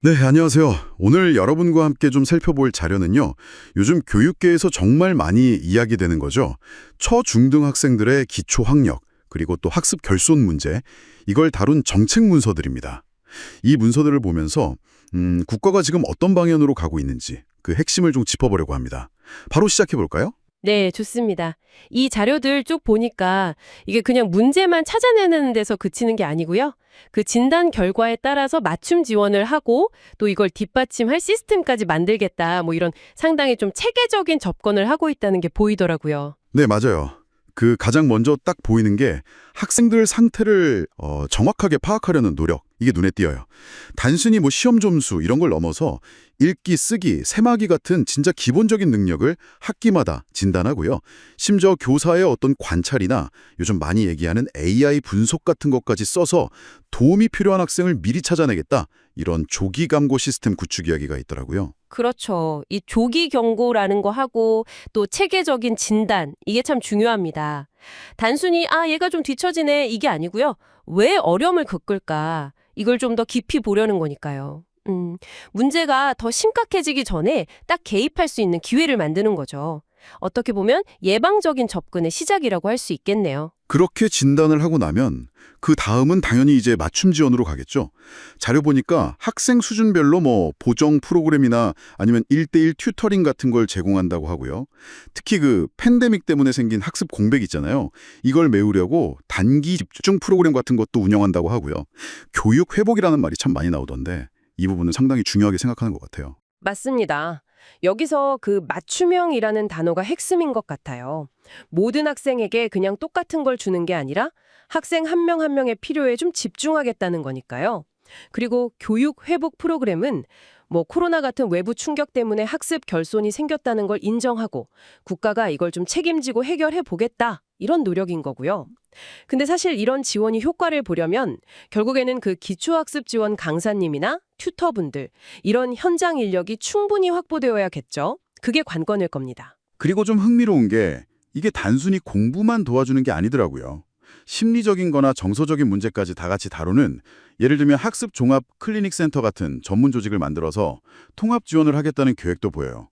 네, 안녕하세요. 오늘 여러분과 함께 좀 살펴볼 자료는요. 요즘 교육계에서 정말 많이 이야기되는 거죠. 초중등 학생들의 기초 학력, 그리고 또 학습 결손 문제, 이걸 다룬 정책 문서들입니다. 이 문서들을 보면서 국가가 지금 어떤 방향으로 가고 있는지 그 핵심을 좀 짚어보려고 합니다. 바로 시작해 볼까요? 네, 좋습니다. 이 자료들 쭉 보니까 이게 그냥 문제만 찾아내는 데서 그치는 게 아니고요. 그 진단 결과에 따라서 맞춤 지원을 하고 또 이걸 뒷받침할 시스템까지 만들겠다. 뭐 이런 상당히 좀 체계적인 접근을 하고 있다는 게 보이더라고요. 네, 맞아요. 그 가장 먼저 딱 보이는 게 학생들 상태를 정확하게 파악하려는 노력, 이게 눈에 띄어요. 단순히 뭐 시험 점수 이런 걸 넘어서 읽기, 쓰기, 세마기 같은 진짜 기본적인 능력을 학기마다 진단하고요. 심지어 교사의 어떤 관찰이나 요즘 많이 얘기하는 AI 분석 같은 것까지 써서 도움이 필요한 학생을 미리 찾아내겠다. 이런 조기 감고 시스템 구축 이야기가 있더라고요. 그렇죠. 이 조기 경고라는 거 하고 또 체계적인 진단, 이게 참 중요합니다. 단순히 얘가 좀 뒤처지네 이게 아니고요. 왜 어려움을 겪을까? 이걸 좀 더 깊이 보려는 거니까요. 문제가 더 심각해지기 전에 딱 개입할 수 있는 기회를 만드는 거죠. 어떻게 보면 예방적인 접근의 시작이라고 할 수 있겠네요. 그렇게 진단을 하고 나면 그 다음은 당연히 이제 맞춤 지원으로 가겠죠. 자료 보니까 학생 수준별로 뭐 보정 프로그램이나 아니면 1대1 튜터링 같은 걸 제공한다고 하고요. 특히 그 팬데믹 때문에 생긴 학습 공백 있잖아요. 이걸 메우려고 단기 집중 프로그램 같은 것도 운영한다고 하고요. 교육 회복이라는 말이 참 많이 나오던데 이 부분은 상당히 중요하게 생각하는 것 같아요. 맞습니다. 여기서 그 맞춤형이라는 단어가 핵심인 것 같아요. 모든 학생에게 그냥 똑같은 걸 주는 게 아니라 학생 한 명 한 명의 필요에 좀 집중하겠다는 거니까요. 그리고 교육 회복 프로그램은 뭐 코로나 같은 외부 충격 때문에 학습 결손이 생겼다는 걸 인정하고 국가가 이걸 좀 책임지고 해결해 보겠다. 이런 노력인 거고요. 근데 사실 이런 지원이 효과를 보려면 결국에는 그 기초학습 지원 강사님이나 튜터분들, 이런 현장 인력이 충분히 확보되어야겠죠. 그게 관건일 겁니다. 그리고 좀 흥미로운 게 이게 단순히 공부만 도와주는 게 아니더라고요. 심리적인 거나 정서적인 문제까지 다 같이 다루는 예를 들면 학습 종합 클리닉 센터 같은 전문 조직을 만들어서 통합 지원을 하겠다는 계획도 보여요.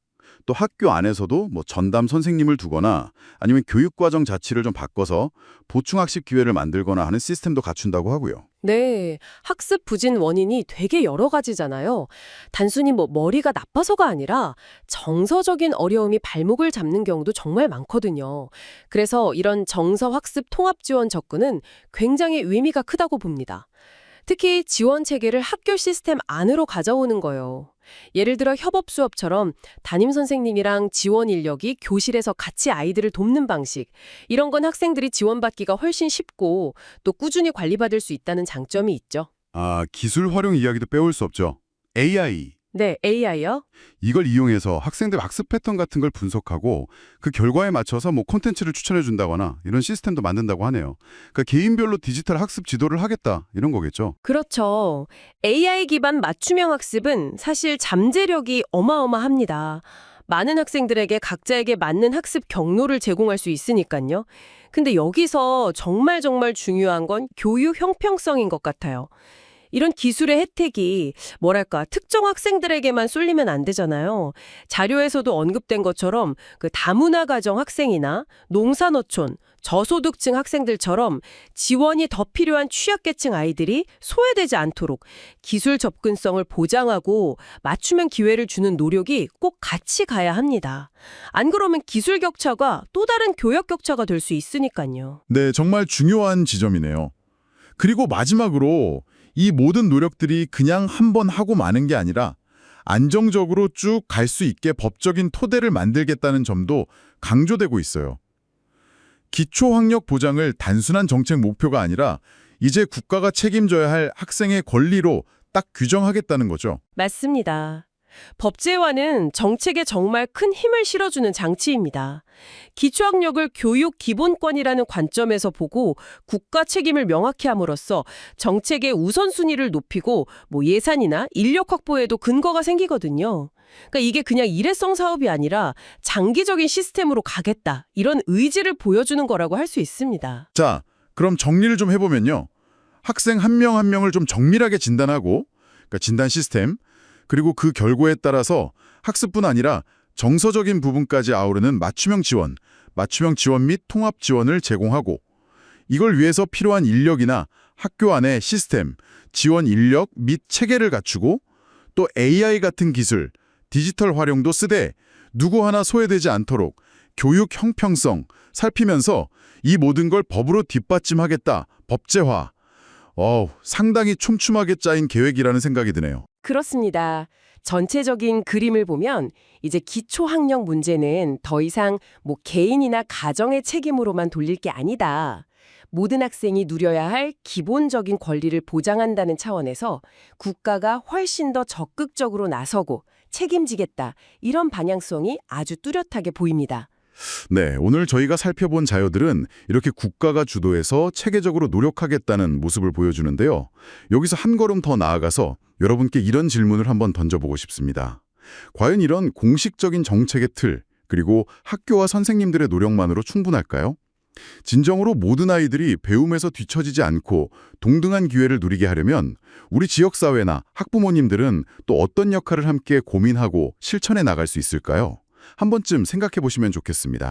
또 학교 안에서도 뭐 전담 선생님을 두거나 아니면 교육과정 자체를 좀 바꿔서 보충학습 기회를 만들거나 하는 시스템도 갖춘다고 하고요. 네, 학습 부진 원인이 되게 여러 가지잖아요. 단순히 뭐 머리가 나빠서가 아니라 정서적인 어려움이 발목을 잡는 경우도 정말 많거든요. 그래서 이런 정서 학습 통합 지원 접근은 굉장히 의미가 크다고 봅니다. 특히 지원 체계를 학교 시스템 안으로 가져오는 거예요. 예를 들어 협업 수업처럼 담임 선생님이랑 지원 인력이 교실에서 같이 아이들을 돕는 방식. 이런 건 학생들이 지원받기가 훨씬 쉽고 또 꾸준히 관리받을 수 있다는 장점이 있죠. 기술 활용 이야기도 빼올 수 없죠. AI. 네, AI요? 이걸 이용해서 학생들 학습 패턴 같은 걸 분석하고 그 결과에 맞춰서 뭐 콘텐츠를 추천해 준다거나 이런 시스템도 만든다고 하네요. 그러니까 개인별로 디지털 학습 지도를 하겠다 이런 거겠죠. 그렇죠. AI 기반 맞춤형 학습은 사실 잠재력이 어마어마합니다. 많은 학생들에게 각자에게 맞는 학습 경로를 제공할 수 있으니까요. 근데 여기서 정말 중요한 건 교육 형평성인 것 같아요. 이런 기술의 혜택이 뭐랄까 특정 학생들에게만 쏠리면 안 되잖아요. 자료에서도 언급된 것처럼 그 다문화 가정 학생이나 농사노촌, 저소득층 학생들처럼 지원이 더 필요한 취약계층 아이들이 소외되지 않도록 기술 접근성을 보장하고 맞춤형 기회를 주는 노력이 꼭 같이 가야 합니다. 안 그러면 기술 격차가 또 다른 교육 격차가 될 수 있으니까요. 네, 정말 중요한 지점이네요. 그리고 마지막으로 이 모든 노력들이 그냥 한 번 하고 마는 게 아니라 안정적으로 쭉 갈 수 있게 법적인 토대를 만들겠다는 점도 강조되고 있어요. 기초학력 보장을 단순한 정책 목표가 아니라 이제 국가가 책임져야 할 학생의 권리로 딱 규정하겠다는 거죠. 맞습니다. 법제화는 정책에 정말 큰 힘을 실어주는 장치입니다. 기초학력을 교육 기본권이라는 관점에서 보고 국가 책임을 명확히 함으로써 정책의 우선순위를 높이고 예산이나 인력 확보에도 근거가 생기거든요. 그러니까 이게 그냥 일회성 사업이 아니라 장기적인 시스템으로 가겠다. 이런 의지를 보여주는 거라고 할 수 있습니다. 자, 그럼 정리를 좀 해보면요. 학생 한 명 한 명을 좀 정밀하게 진단하고, 그러니까 진단 시스템, 그리고 그 결과에 따라서 학습뿐 아니라 정서적인 부분까지 아우르는 맞춤형 지원 및 통합 지원을 제공하고 이걸 위해서 필요한 인력이나 학교 안의 시스템, 지원 인력 및 체계를 갖추고 또 AI 같은 기술, 디지털 활용도 쓰되 누구 하나 소외되지 않도록 교육 형평성 살피면서 이 모든 걸 법으로 뒷받침하겠다. 법제화. 상당히 촘촘하게 짜인 계획이라는 생각이 드네요. 그렇습니다. 전체적인 그림을 보면 이제 기초학력 문제는 더 이상 개인이나 가정의 책임으로만 돌릴 게 아니다. 모든 학생이 누려야 할 기본적인 권리를 보장한다는 차원에서 국가가 훨씬 더 적극적으로 나서고 책임지겠다. 이런 방향성이 아주 뚜렷하게 보입니다. 네, 오늘 저희가 살펴본 자료들은 이렇게 국가가 주도해서 체계적으로 노력하겠다는 모습을 보여주는데요. 여기서 한 걸음 더 나아가서 여러분께 이런 질문을 한번 던져보고 싶습니다. 과연 이런 공식적인 정책의 틀, 그리고 학교와 선생님들의 노력만으로 충분할까요? 진정으로 모든 아이들이 배움에서 뒤처지지 않고 동등한 기회를 누리게 하려면 우리 지역사회나 학부모님들은 또 어떤 역할을 함께 고민하고 실천해 나갈 수 있을까요? 한 번쯤 생각해 보시면 좋겠습니다.